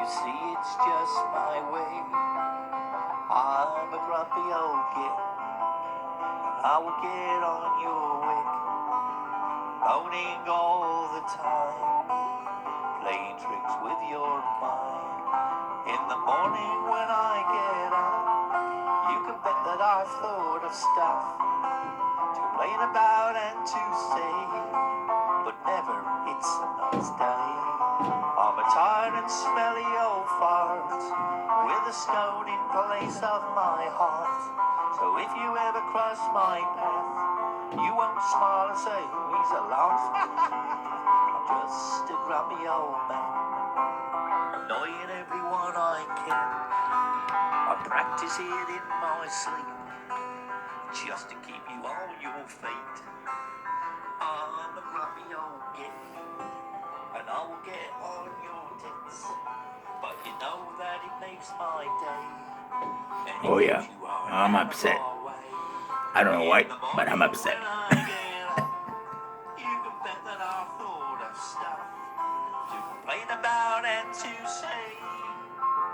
see, it's just my way. I'm a grumpy old git. I will get on your wick, moaning all the time, playing tricks with your mind. In the morning when I get up, you can bet that I've thought of stuff to complain about and to say, but never it's a nice day. I'm a tired and smelly old fart with a stone in place of my heart. So if you ever cross my path, you won't smile and say, oh, he's a laugh. I'm just a grumpy old man, annoying everyone I can. I practice it in my sleep, just to keep you on your feet. I'm a grumpy old git, and I will get on your tits, but you know that it makes my day. Oh yeah, I'm upset. I don't know why, but I'm upset. You can bet that I've thought of stuff to complain about and to say,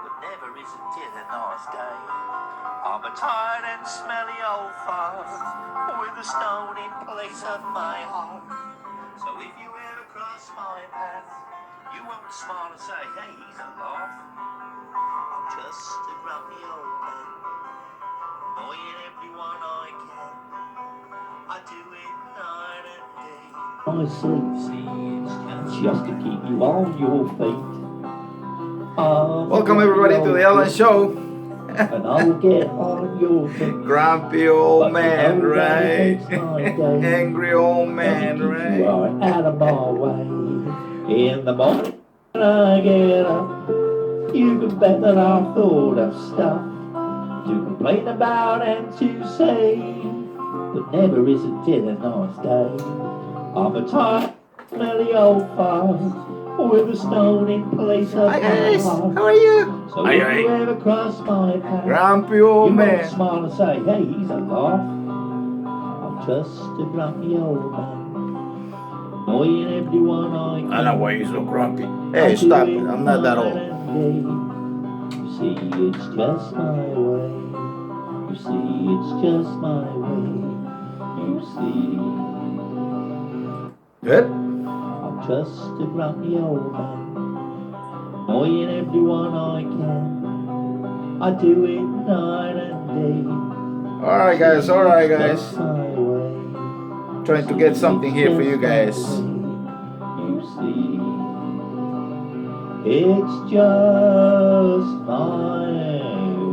but never isn't it a nice day. I'm a tired and smelly old fart with a stone in place of my heart. So if you ever cross my path, you won't smile and say, hey, he's a laugh. I'm just a grumpy old man, annoying everyone I can. I do it night and day. I sleep, just to keep you on your feet. Welcome everybody to the Ellen Show. And I'll get on your feet. Grumpy old man, right? Angry old man, right? You are out of my way. In the morning when I get up, you can bet that I've thought of stuff to complain about and to say, but never isn't it a nice day. I'm a tired, smelly old fart with a stone in place of Hi my guys, heart. how are you? So if you ever cross my path, Grumpy old you man. won't smile and say, hey, he's a laugh. I'm just a grumpy old man, annoying everyone I can. I don't know why you're so grumpy. Hey, stop it. I'm not that old. You see, it's just my way. You see, it's just my way. You see, Good? I'm just a grumpy old man, annoying everyone I can. I do it night and day. Alright guys, alright guys. Just my way. Trying to get something here for you guys. You see, it's just my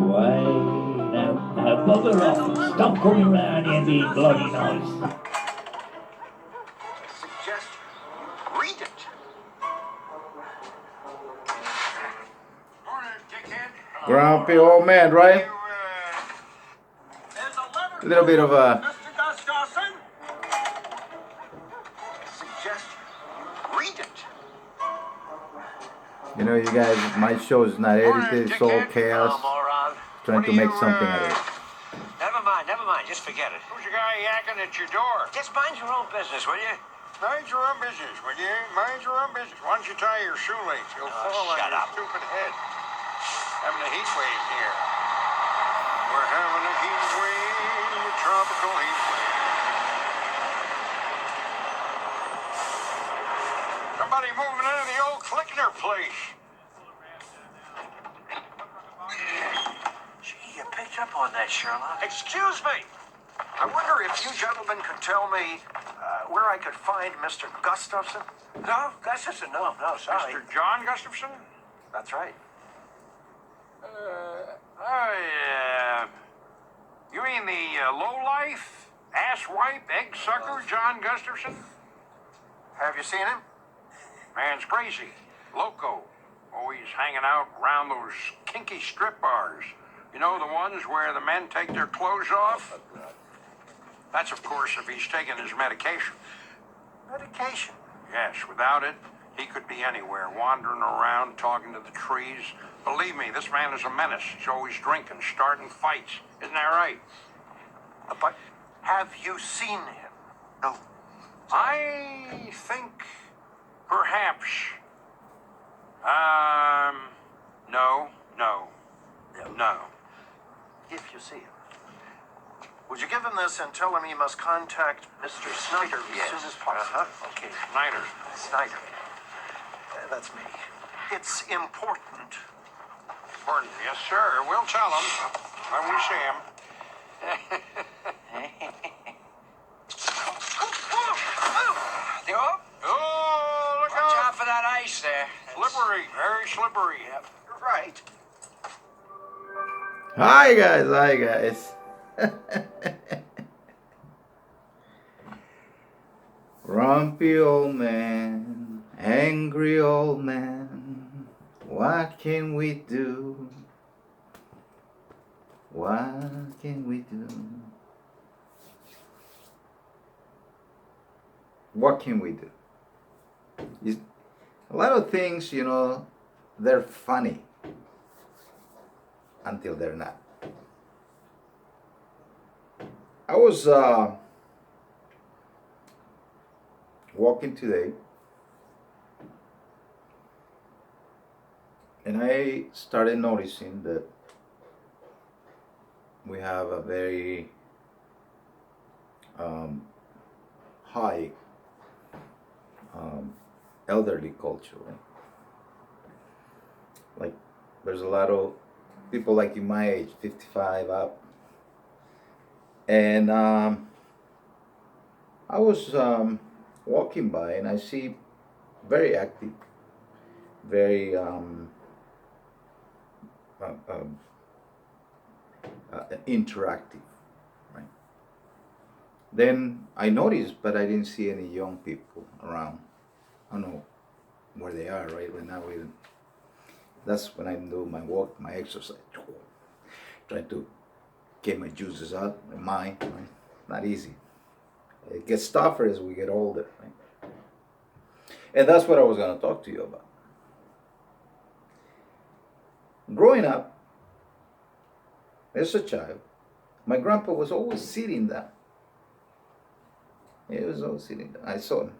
way. Now, bugger off. Stop coming around here being bloody nice. Suggestion. Read it. Morning, dickhead. Grumpy old man, right? There's a letter. A little bit of a... Mr. Gustafson. Suggestion. Read it. You know, you guys, my show is not edited, it's all chaos. moron. Trying to make something out of it. Never mind, just forget it. Who's the guy yakking at your door? Just mind your own business, will you? Mind your own business, will you? Mind your own business. Why don't you tie your shoelace? You'll fall on your stupid head. Having a heat wave here. We're having a heat wave, a tropical heat wave. Somebody moving into the old Klickner place. Gee, you picked up on that, Sherlock. Excuse me. I wonder if you gentlemen could tell me where I could find Mr. Gustafson? No, Gustafson? No, sorry. Mr. John Gustafson? That's right. You mean the lowlife, asswipe, egg sucker, John Gustafson? Have you seen him? Man's crazy, loco, always hanging out around those kinky strip bars. You know, the ones where the men take their clothes off? That's, of course, if he's taking his medication. Medication? Yes, without it, he could be anywhere, wandering around, talking to the trees. Believe me, this man is a menace. He's always drinking, starting fights. Isn't that right? But have you seen him? No. I think perhaps see him. Would you give him this and tell him he must contact Mr. Snyder as soon as possible? Okay. Snyder. Snyder. That's me. It's important. Important. Yes, sir. We'll tell him when we see him. Oh, look Watch out. out for that ice there. Slippery. Very slippery. Yep. Right. Hi guys. Grumpy old man, angry old man, what can we do? What can we do? What can we do? A lot of things, they're funny until they're not. I was walking today, and I started noticing that we have a very high elderly culture, right? Like, there's a lot of people like in my age, 55 up, and I was walking by, and I see very active, very interactive, right? Then I noticed, but I didn't see any young people around. I don't know where they are right now. That's when I do my walk, my exercise, trying to get my juices out, my mind. Right? Not easy. It gets tougher as we get older, right? And that's what I was going to talk to you about. Growing up, as a child, my grandpa was always sitting down. He was always sitting down. I saw him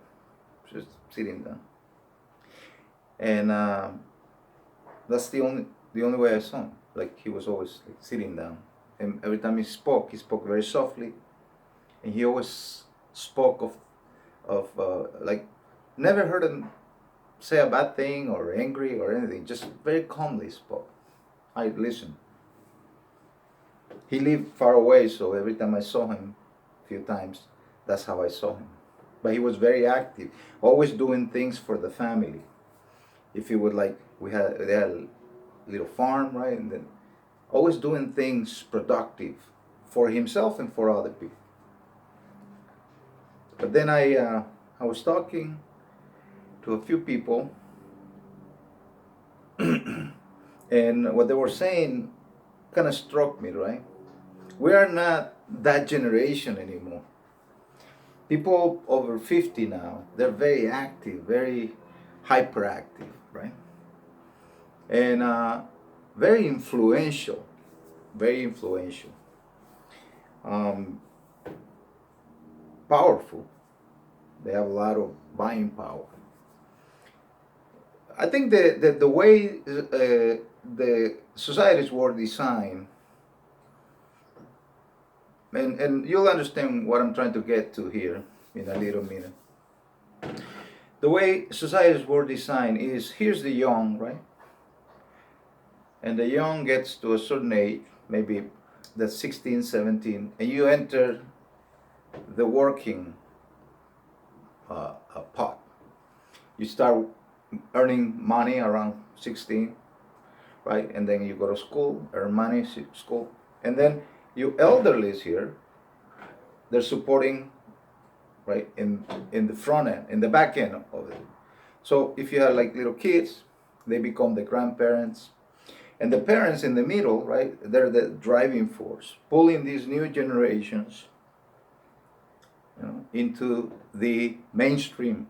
just sitting down, and that's the only way I saw him. Like, he was always like sitting down, and every time he spoke very softly, and he always spoke of like, never heard him say a bad thing or angry or anything. Just very calmly spoke. I listened. He lived far away, so every time I saw him, a few times, that's how I saw him. But he was very active, always doing things for the family. If he would, like, they had a little farm, right? And then always doing things productive for himself and for other people. But then I was talking to a few people, and what they were saying kind of struck me, right? We are not that generation anymore. People over 50 now, they're very active, very hyperactive, right? And very influential, powerful. They have a lot of buying power. I think the way the societies were designed, and you'll understand what I'm trying to get to here in a little minute. The way societies were designed is, here's the young, right? And the young gets to a certain age, maybe that's 16, 17, and you enter the working pot. You start earning money around 16, right? And then you go to school, earn money, school, and then you elderlies here, they're supporting, right, in the front end, in the back end of it. So if you have like little kids, they become the grandparents, and the parents in the middle, right, they're the driving force, pulling these new generations, into the mainstream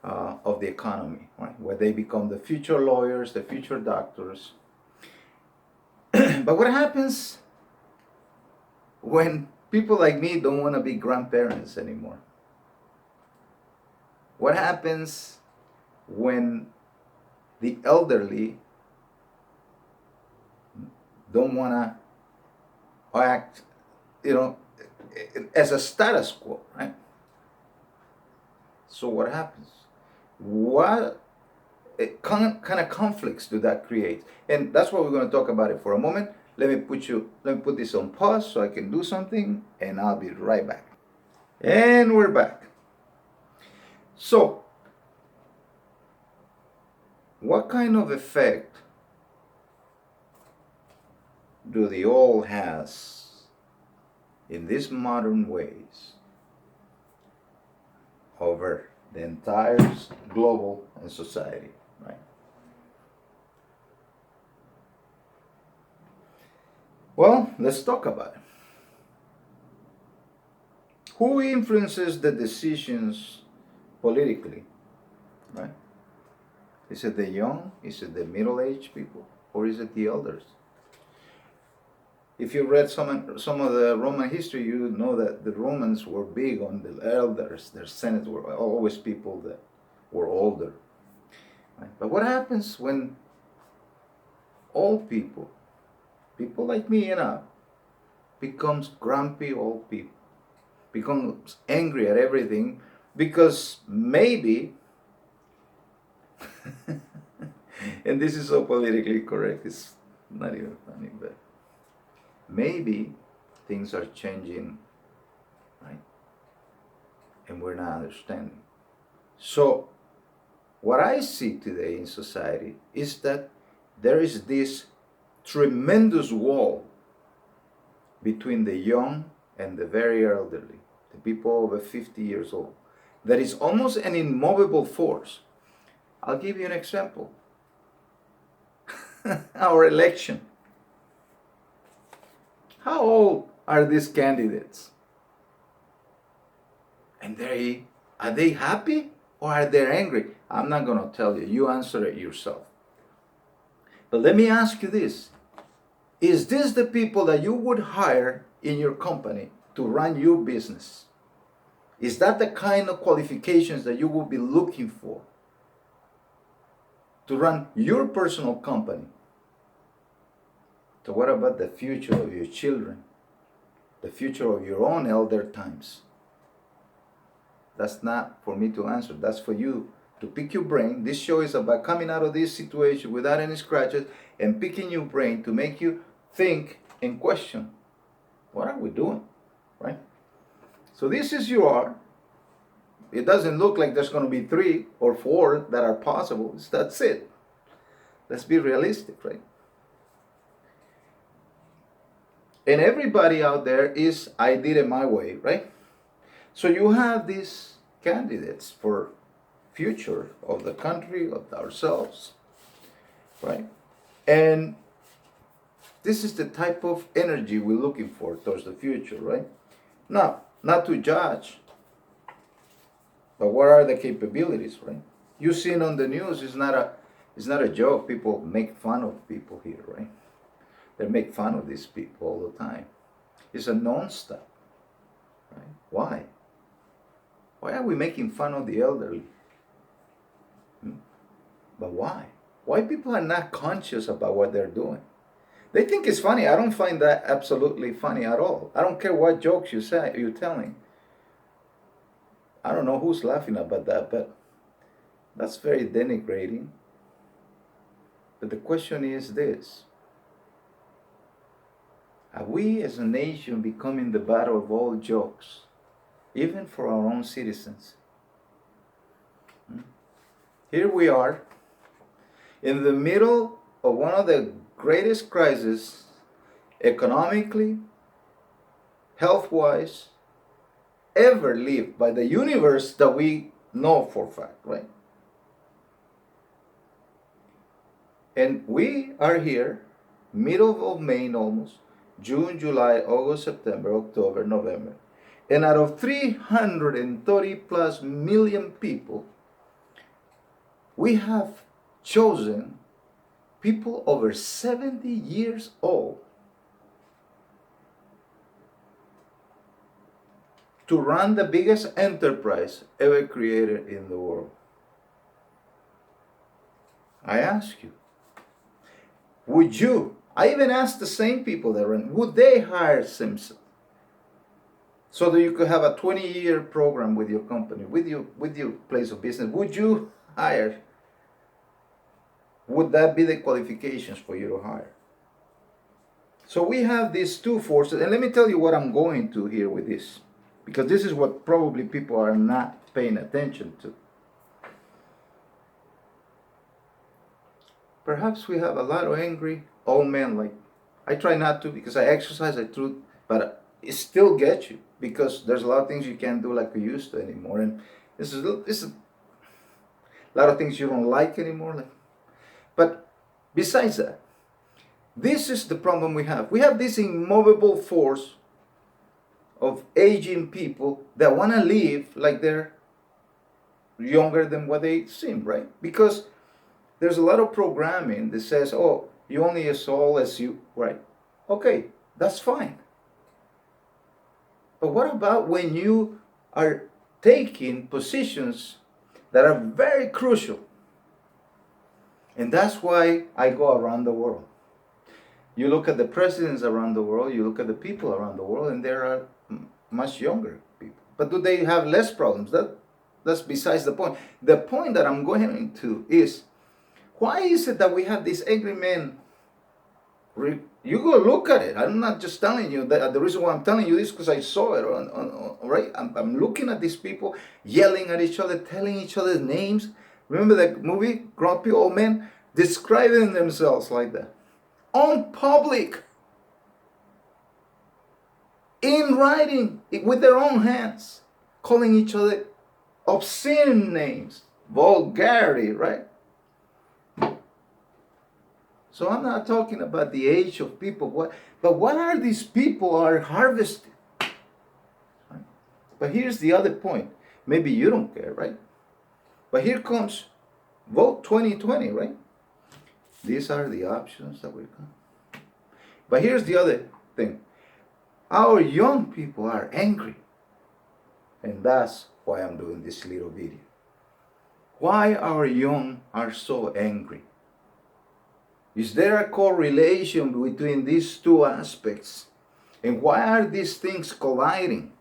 of the economy, right, where they become the future lawyers, the future doctors. But what happens when people like me don't want to be grandparents anymore? What happens when the elderly don't want to act, you know, as a status quo, right? So what happens? What kind of conflicts do that create? And that's what we're going to talk about it for a moment. Let me put this on pause so I can do something, and I'll be right back. And we're back. So, what kind of effect do the old has in these modern ways over the entire global and society, right? Well, let's talk about it. Who influences the decisions politically, right? Is it the young? Is it the middle-aged people? Or is it the elders? If you read some of the Roman history, you know that the Romans were big on the elders. Their senate were always people that were older. Right? But what happens when old people, people like me and I, becomes grumpy old people, becomes angry at everything because maybe, and this is so politically correct, it's not even funny, but maybe things are changing, right? And we're not understanding. So, what I see today in society is that there is this tremendous wall between the young and the very elderly, the people over 50 years old, that is almost an immovable force. I'll give you an example. Our election. How old are these candidates? And are they happy or are they angry? I'm not going to tell you. You answer it yourself. But let me ask you this. Is this the people that you would hire in your company to run your business? Is that the kind of qualifications that you will be looking for to run your personal company? So what about the future of your children? The future of your own elder times? That's not for me to answer. That's for you to pick your brain. This show is about coming out of this situation without any scratches and picking your brain to make you think and question. What are we doing? Right? So this is you are. It doesn't look like there's going to be 3 or 4 that are possible. That's it. Let's be realistic, right? And everybody out there is, I did it my way, right? So you have these candidates for future of the country, of ourselves, right? And this is the type of energy we're looking for towards the future, right? Now, not to judge, but what are the capabilities, right? You've seen on the news, it's not a joke. People make fun of people here, right? They make fun of these people all the time. It's a non-stop, right? Why? Why are we making fun of the elderly? But why? Why people are not conscious about what they're doing? They think it's funny. I don't find that absolutely funny at all. I don't care what jokes you're telling. I don't know who's laughing about that, but that's very denigrating. But the question is this. Are we as a nation becoming the butt of all jokes, even for our own citizens? Here we are, in the middle of one of the greatest crises, economically, health-wise, ever lived by the universe that we know for a fact, right? And we are here, middle of May almost, June, July, August, September, October, November. And out of 330 plus million people, we have chosen people over 70 years old to run the biggest enterprise ever created in the world. I ask you, would you I even asked the same people that run, would they hire Simpson? So that you could have a 20-year program with your company, with your place of business. Would you hire? Would that be the qualifications for you to hire? So we have these two forces, and let me tell you what I'm going to here with this, because this is what probably people are not paying attention to. Perhaps we have a lot of angry old men. Like, I try not to because I exercise, I truth, but it still gets you because there's a lot of things you can't do like we used to anymore, and this is a lot of things you don't like anymore. Like, but besides that, this is the problem we have. We have this immovable force of aging people that want to live like they're younger than what they seem, right? Because there's a lot of programming that says, oh, you're only as old as you, right? Okay, that's fine. But what about when you are taking positions that are very crucial? And that's why I go around the world. You look at the presidents around the world, you look at the people around the world, and there are much younger people. But do they have less problems? That's besides the point. The point that I'm going to is, why is it that we have these angry men? You go look at it. I'm not just telling you that. The reason why I'm telling you this because I saw it right. I'm looking at these people yelling at each other, telling each other's names. Remember that movie, Grumpy Old Men, describing themselves like that on public, in writing, with their own hands, calling each other obscene names, vulgarity, right? So I'm not talking about the age of people, but what are these people are harvesting? Right? But here's the other point. Maybe you don't care, right? But here comes Vote 2020, right? These are the options that we got. But here's the other thing. Our young people are angry. And that's why I'm doing this little video. Why our young are so angry? Is there a correlation between these two aspects? And why are these things colliding?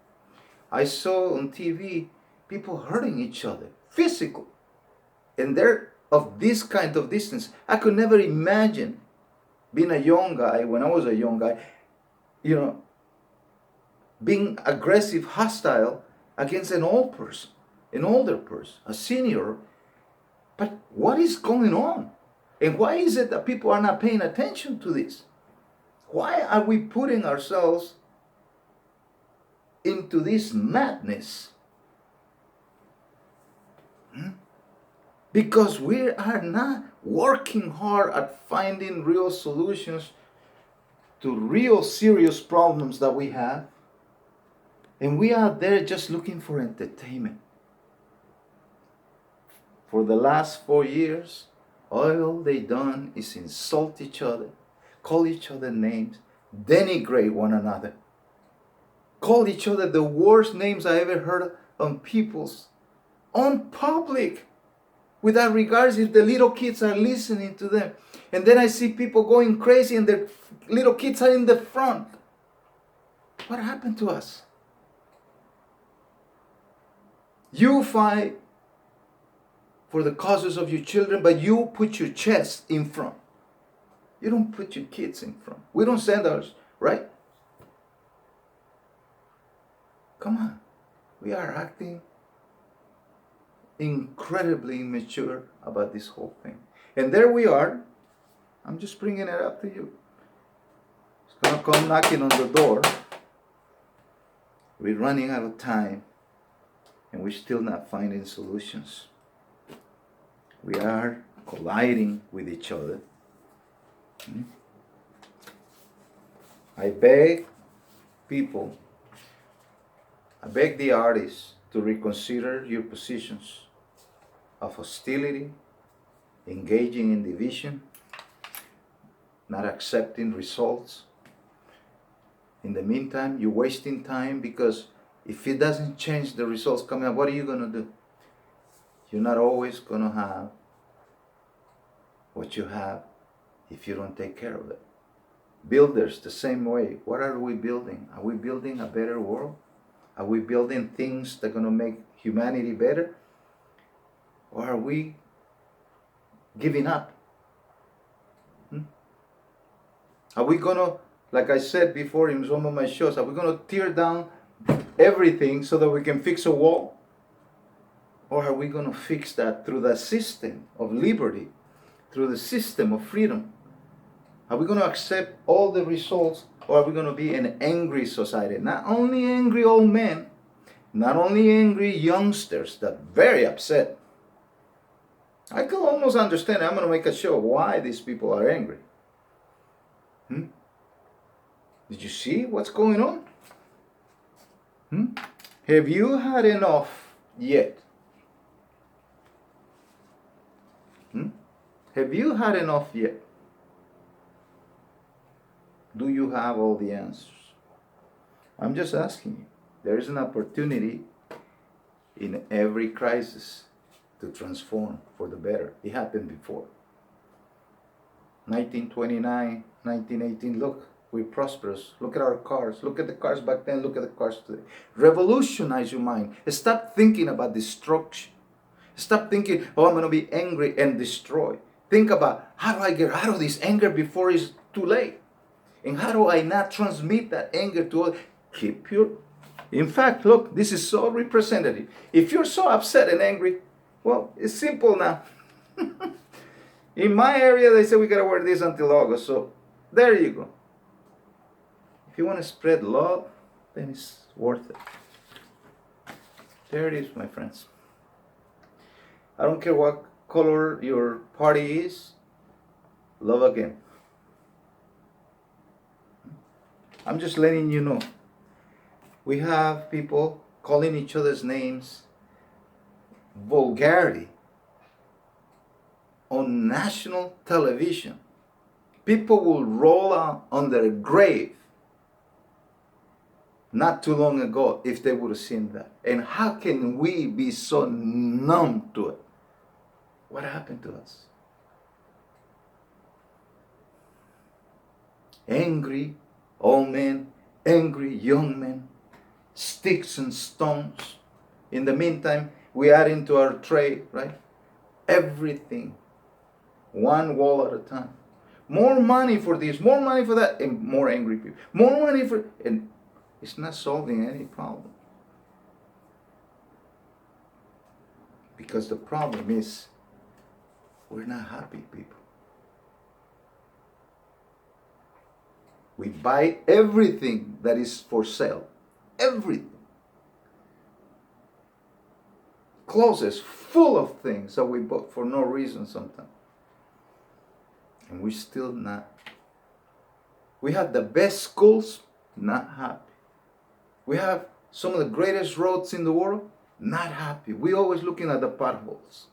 I saw on TV people hurting each other physically. And they're of this kind of distance. I could never imagine being a young guy, when I was a young guy, being aggressive, hostile against an old person, an older person, a senior. But what is going on? And why is it that people are not paying attention to this? Why are we putting ourselves into this madness? Because we are not working hard at finding real solutions to real serious problems that we have. And we are there just looking for entertainment. For the last 4 years, all they done is insult each other, call each other names, denigrate one another, call each other the worst names I ever heard on people's, on public, without regards if the little kids are listening to them. And then I see people going crazy and their little kids are in the front. What happened to us? You fight for the causes of your children, but you put your chest in front. You don't put your kids in front. We don't send ours, right? Come on. We are acting incredibly immature about this whole thing. And there we are. I'm just bringing it up to you. It's going to come knocking on the door. We're running out of time. And we're still not finding solutions. We are colliding with each other. I beg people, I beg the artists to reconsider your positions of hostility, engaging in division, not accepting results. In the meantime, you're wasting time because if it doesn't change the results coming up, what are you going to do? You're not always going to have what you have if you don't take care of it. Builders, the same way. What are we building? Are we building a better world? Are we building things that are going to make humanity better? Or are we giving up? Are we going to, like I said before in some of my shows, are we going to tear down everything so that we can fix a wall? Or are we going to fix that through the system of liberty, through the system of freedom? Are we going to accept all the results, or are we going to be an angry society? Not only angry old men, not only angry youngsters that are very upset. I can almost understand. I'm going to make a show why these people are angry. Did you see what's going on? Have you had enough yet? Have you had enough yet? Do you have all the answers? I'm just asking you. There is an opportunity in every crisis to transform for the better. It happened before. 1929, 1918, look, we're prosperous. Look at our cars. Look at the cars back then. Look at the cars today. Revolutionize your mind. Stop thinking about destruction. Stop thinking, oh, I'm going to be angry and destroy. Think about, how do I get out of this anger before it's too late? And how do I not transmit that anger to others? Keep your... In fact, look, this is so representative. If you're so upset and angry, well, it's simple now. In my area, they say we got to wear this until August. So there you go. If you want to spread love, then it's worth it. There it is, my friends. I don't care what color your party is. Love again. I'm just letting you know. We have people calling each other's names vulgarity on national television. People will roll out on their grave not too long ago if they would have seen that. And how can we be so numb to it? What happened to us? Angry old men, angry young men, sticks and stones. In the meantime, we add into our tray, right? Everything. One wall at a time. More money for this, more money for that, and more angry people. More money for... And it's not solving any problem. Because the problem is, we're not happy people. We buy everything that is for sale. Everything. Closets full of things that we bought for no reason sometimes. And we're still not. We have the best schools, not happy. We have some of the greatest roads in the world, not happy. We're always looking at the potholes.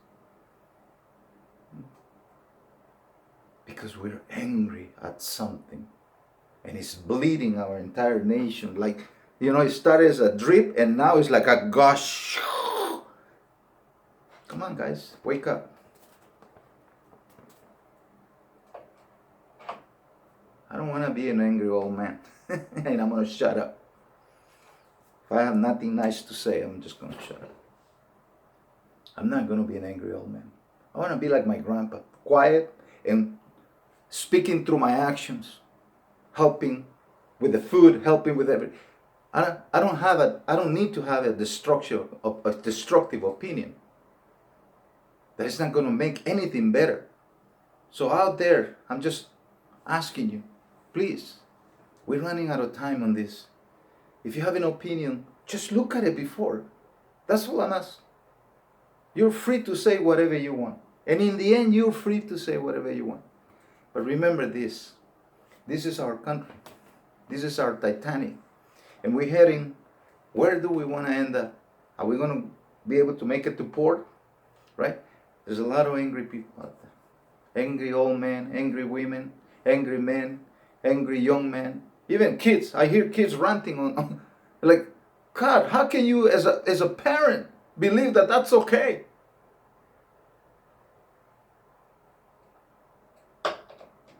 Because we're angry at something. And it's bleeding our entire nation. Like, you know, it started as a drip and now it's like a gush. Come on, guys, wake up. I don't want to be an angry old man. And I'm going to shut up. If I have nothing nice to say, I'm just going to shut up. I'm not going to be an angry old man. I want to be like my grandpa, quiet and speaking through my actions. Helping with the food, helping with everything. I don't need to have a destructive opinion. That is not going to make anything better. So out there, I'm just asking you, please, we're running out of time on this. If you have an opinion, just look at it before. That's all I'm asking. You're free to say whatever you want. And in the end, you're free to say whatever you want. But remember this. This is our country. This is our Titanic. And we're heading, where do we want to end up? Are we going to be able to make it to port? Right? There's a lot of angry people out there. Angry old men, angry women, angry men, angry young men. Even kids. I hear kids ranting on like, God, how can you as a parent believe that that's okay?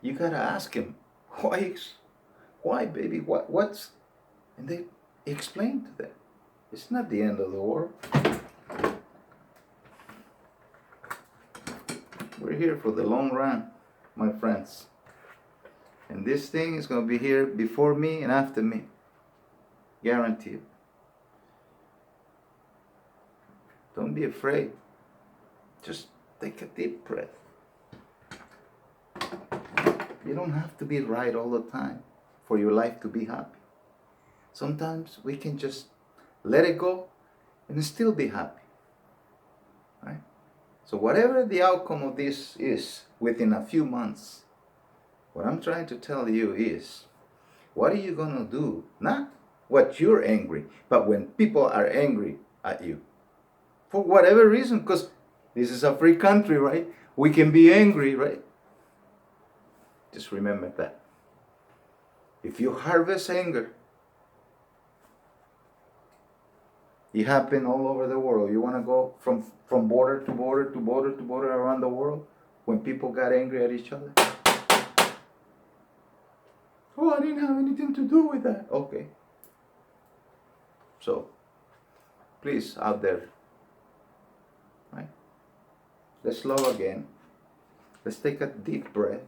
You got to ask him. Why, baby? What's? And they explained to them, it's not the end of the world. We're here for the long run, my friends. And this thing is going to be here before me and after me. Guaranteed. Don't be afraid. Just take a deep breath. You don't have to be right all the time for your life to be happy. Sometimes we can just let it go and still be happy. Right? So whatever the outcome of this is within a few months, what I'm trying to tell you is, what are you going to do? Not what you're angry, but when people are angry at you. For whatever reason, because this is a free country, right? We can be angry, right? Just remember that. If you harvest anger, it happens all over the world. You want to go from border to border to border to border around the world when people got angry at each other? Oh, I didn't have anything to do with that. Okay. So, please, out there, right? Let's love again. Let's take a deep breath.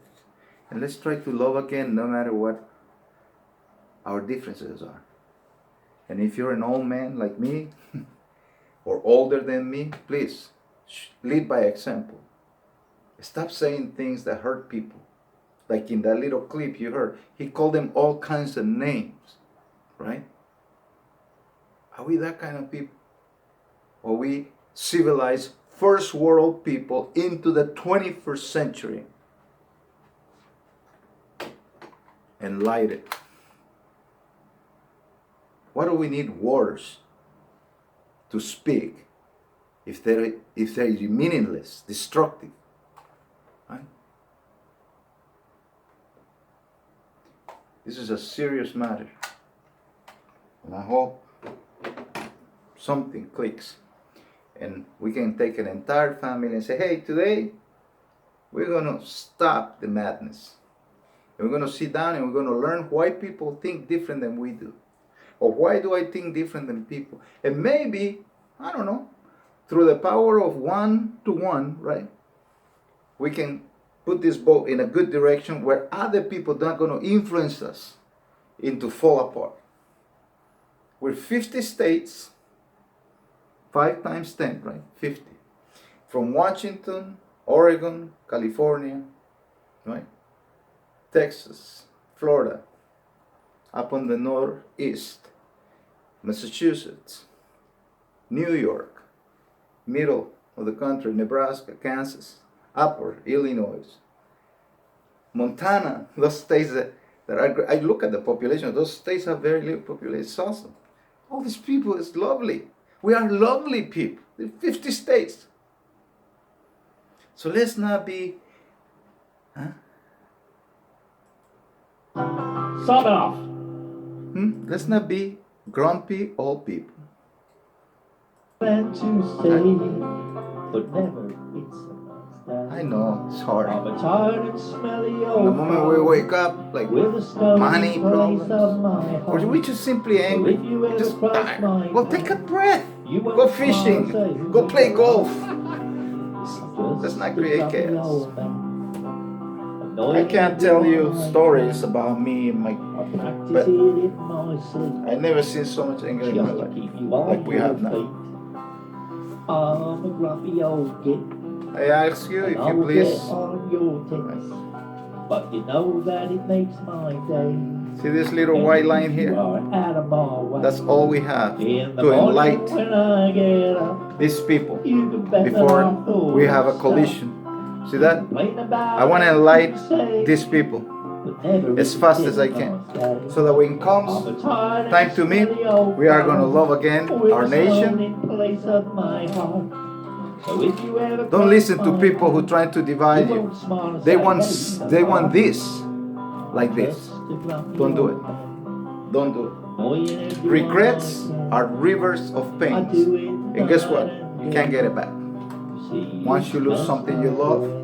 And let's try to love again no matter what our differences are. And if you're an old man like me, or older than me, please, lead by example. Stop saying things that hurt people. Like in that little clip you heard, he called them all kinds of names, right? Are we that kind of people? Or we civilized first world people into the 21st century? Enlightened. Why do we need words to speak if they're meaningless, destructive? Right? This is a serious matter. And I hope something clicks and we can take an entire family and say, hey, today we're going to stop the madness. And we're going to sit down and we're going to learn why people think different than we do. Or why do I think different than people? And maybe, I don't know, through the power of 1-to-1, right? We can put this boat in a good direction where other people are not going to influence us into fall apart. We're 50 states, 5 times 10, right? 50. From Washington, Oregon, California, right? Texas, Florida, up on the northeast, Massachusetts, New York, middle of the country, Nebraska, Kansas, upper Illinois, Montana, those states that are, I look at the population, those states have very little population. It's awesome. All these people is lovely. We are lovely people. There are 50 states. So let's not be, Stop it off. let's not be grumpy old people. And to say, but never it's a nice day. I know, it's hard. I'm a tired and smelly The old moment we wake up, like with a stony money place problems, of my or heart. we just simply angry, If you ever just cross tired. my Well, take a breath. You won't Go smile fishing. and say, Go play golf. Just Let's not a create grumpy chaos. old man. I can't tell you stories about me and my. I practice but it in my sleep. I've never seen so much anger in my Just to life keep you on like we your have now. feet. I'm a grumpy old git. I ask you, if And I you will please, get on your tits. But you know that it makes my day. see this little white line You here? are out of my way. That's all we have In the to morning enlighten when I get up, these people you can bet that before I thought we have a so. collision. See that? Complain about I want to it, enlighten say, these people but never as fast really as I did can, my day. so that when it comes I'm a tired time and to meet, smelly old we are going to fellow love again with our a stone nation. in place of my heart. So if you ever Don't cross listen to my people who path, try to divide you. won't smile and They say, want "Hey, they want I'm this like this. just a grumpy Don't do old it. man." Don't do it. Oh, yeah, do Regrets I like are rivers of that. I pain. do it And guess what? night You and can't day. get it back. You see, Once it's you lose just something my you love, way.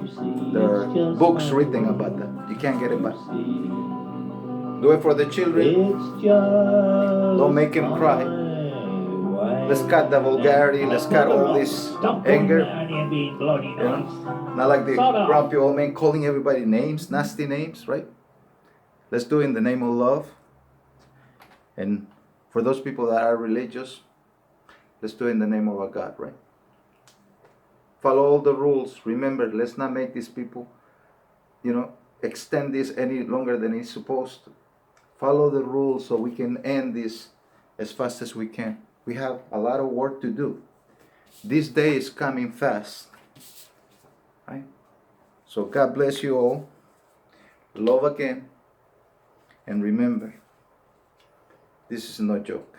You see, There are books written about that. You can't get it back. Do it for the children. It's just Don't make him cry. Let's cut the vulgarity. Let's cut all this anger. You know? Not like the grumpy old man calling everybody names, nasty names, right? Let's do it in the name of love. And for those people that are religious, let's do it in the name of our God, right? Follow all the rules. Remember, let's not make these people, extend this any longer than it's supposed to. Follow the rules so we can end this as fast as we can. We have a lot of work to do. This day is coming fast, right? So God bless you all. Love again. And remember, this is no joke.